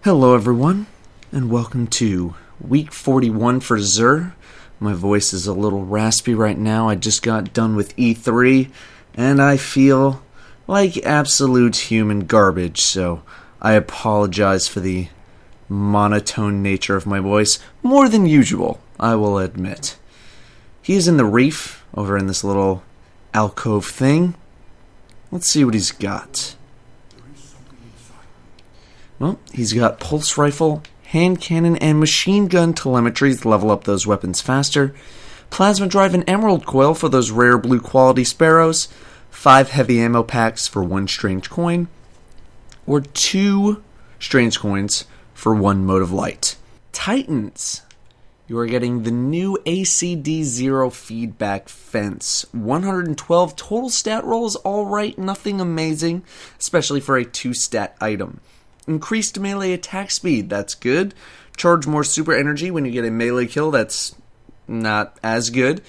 Hello everyone, and welcome to week 41 for Xur. My voice is a little raspy right now. I just got done with E3, and I feel like absolute human garbage, so I apologize for the monotone nature of my voice, more than usual, I will admit. He is in the reef, over in this little alcove thing. Let's see what he's got. Well, he's got pulse rifle, hand cannon, and machine gun telemetry to level up those weapons faster, plasma drive and emerald coil for those rare blue quality sparrows, 5 heavy ammo packs for 1 strange coin, or 2 strange coins for 1 mode of light. Titans, you are getting the new ACD0 feedback fence. 112 total stat rolls, alright, nothing amazing, especially for a 2-stat item. Increased melee attack speed, that's good. Charge more super energy when you get a melee kill, that's not as good.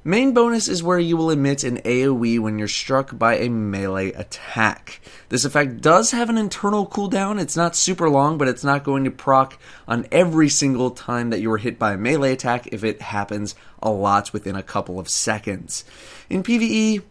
Main bonus is where you will emit an AoE when you're struck by a melee attack. This effect does have an internal cooldown. It's not super long, but it's not going to proc on every single time that you are hit by a melee attack if it happens a lot within a couple of seconds. In PvE,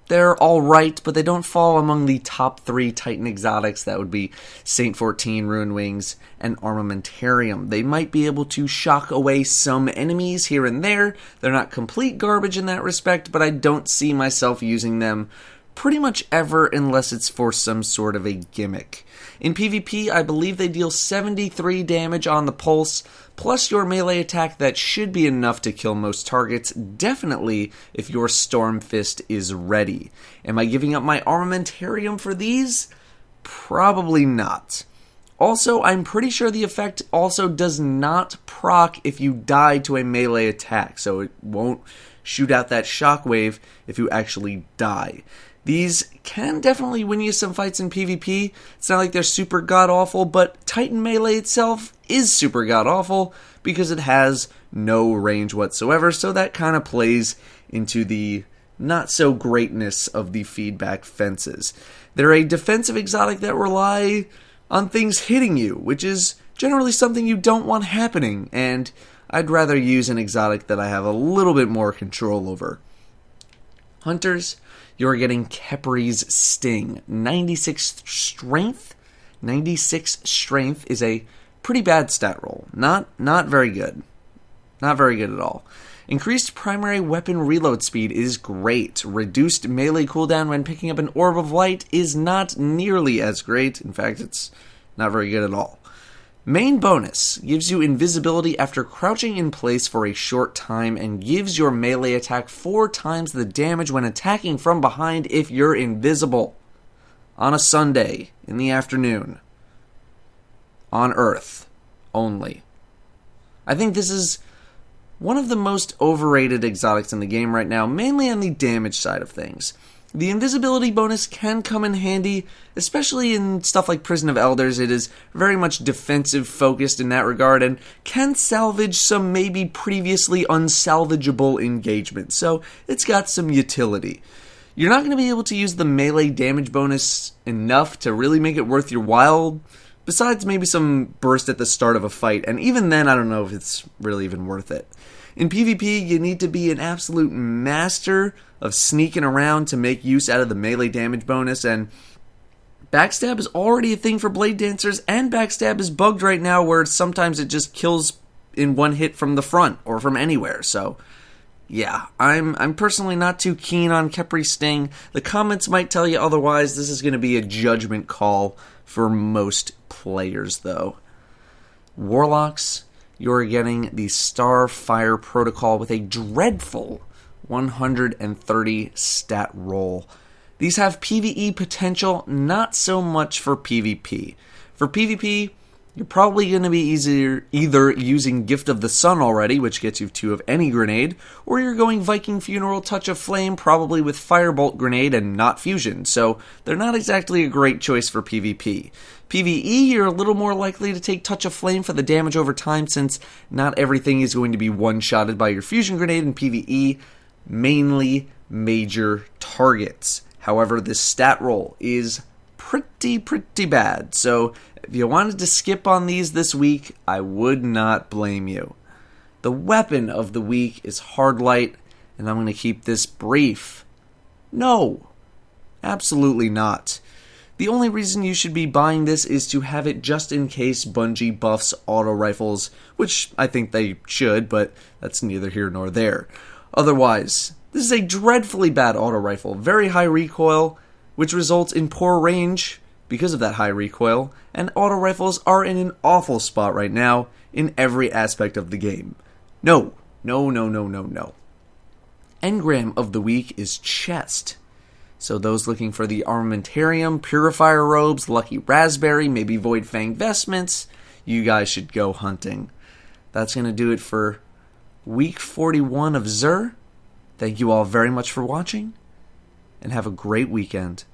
they're alright, but they don't fall among the top 3 Titan exotics. That would be Saint 14, Ruined Wings, and Armamentarium. They might be able to shock away some enemies here and there. They're not complete garbage in that respect, but I don't see myself using them pretty much ever unless it's for some sort of a gimmick. In PvP, I believe they deal 73 damage on the pulse, plus your melee attack that should be enough to kill most targets, definitely if your Storm Fist is ready. Am I giving up my Armamentarium for these? Probably not. Also, I'm pretty sure the effect also does not proc if you die to a melee attack, so it won't shoot out that shockwave if you actually die. These can definitely win you some fights in PvP. It's not like they're super god-awful, but Titan Melee itself is super god-awful because it has no range whatsoever, so that kind of plays into the not-so-greatness of the feedback fences. They're a defensive exotic that rely on things hitting you, which is generally something you don't want happening, and I'd rather use an exotic that I have a little bit more control over. Hunters, you're getting Kepri's Sting. 96 strength? 96 strength is a pretty bad stat roll. Not very good. Not very good at all. Increased primary weapon reload speed is great. Reduced melee cooldown when picking up an orb of light is not nearly as great. In fact, it's not very good at all. Main bonus gives you invisibility after crouching in place for a short time and gives your melee attack 4 times the damage when attacking from behind if you're invisible. On a Sunday, in the afternoon. On Earth. Only. I think this is one of the most overrated exotics in the game right now, mainly on the damage side of things. The invisibility bonus can come in handy, especially in stuff like Prison of Elders. It is very much defensive focused in that regard and can salvage some maybe previously unsalvageable engagement, so it's got some utility. You're not going to be able to use the melee damage bonus enough to really make it worth your while, besides maybe some burst at the start of a fight, and even then I don't know if it's really even worth it. In PvP, you need to be an absolute master of sneaking around to make use out of the melee damage bonus, and backstab is already a thing for Blade Dancers, and backstab is bugged right now where sometimes it just kills in one hit from the front or from anywhere, so yeah, I'm personally not too keen on Kepri's Sting. The comments might tell you otherwise. This is going to be a judgment call for most players, though. Warlocks, you're getting the Starfire Protocol with a dreadful 130 stat roll. These have PvE potential, not so much for PvP. For PvP, you're probably going to be either using Gift of the Sun already, which gets you 2 of any grenade, or you're going Viking Funeral, Touch of Flame, probably with Firebolt Grenade and not Fusion, so they're not exactly a great choice for PvP. PvE, you're a little more likely to take Touch of Flame for the damage over time, since not everything is going to be one-shotted by your Fusion Grenade in PvE, mainly major targets. However, this stat roll is pretty bad. So if you wanted to skip on these this week, I would not blame you. The weapon of the week is Hard Light, and I'm going to keep this brief. No, absolutely not. The only reason you should be buying this is to have it just in case Bungie buffs auto rifles, which I think they should, but that's neither here nor there. Otherwise, this is a dreadfully bad auto rifle, very high recoil, which results in poor range because of that high recoil, and auto rifles are in an awful spot right now in every aspect of the game. No. Engram of the week is Chest. So those looking for the Armamentarium, Purifier Robes, Lucky Raspberry, maybe Void Fang Vestments, you guys should go hunting. That's going to do it for week 41 of Xur. Thank you all very much for watching, and have a great weekend.